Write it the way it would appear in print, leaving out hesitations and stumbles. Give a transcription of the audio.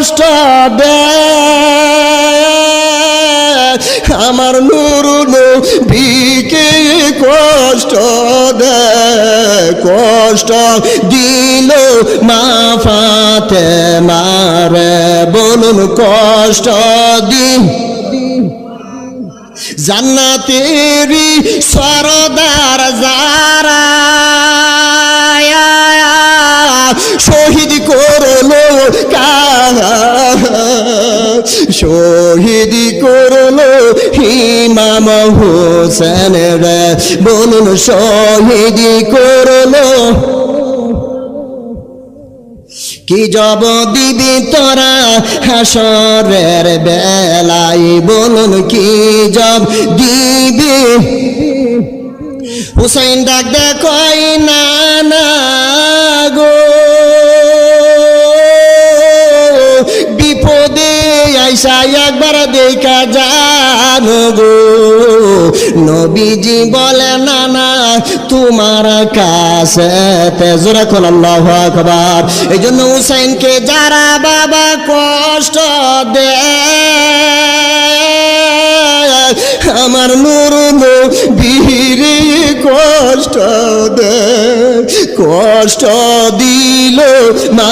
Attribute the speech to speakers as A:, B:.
A: কষ্ট দেয়, আমার নূর নবীকে কষ্ট দেয়, কষ্ট দিল মা ফাতেমারে, বলুন কষ্ট দিন জান্নাতেরি সরদার যারা শহীদ করলো শহীদ করলো ইমাম হোসেন রে, বলুন শহীদ করলো। কি জব দিবি তোরা হাসরের বেলায়, বলুন কি জব দিবি। হুসাইন ডাক দেখই না না গো, বিপদে আইসা একবার দেখা যান গো। নবীজি বলে না না তোমার কাছে জোরে কোন আল্লাহু আকবার। এই জন্য হুসাইনকে যারা বাবা কষ্ট দেয়, আমার নূর নবীরে কষ্ট দেয়, কষ্ট দিল মা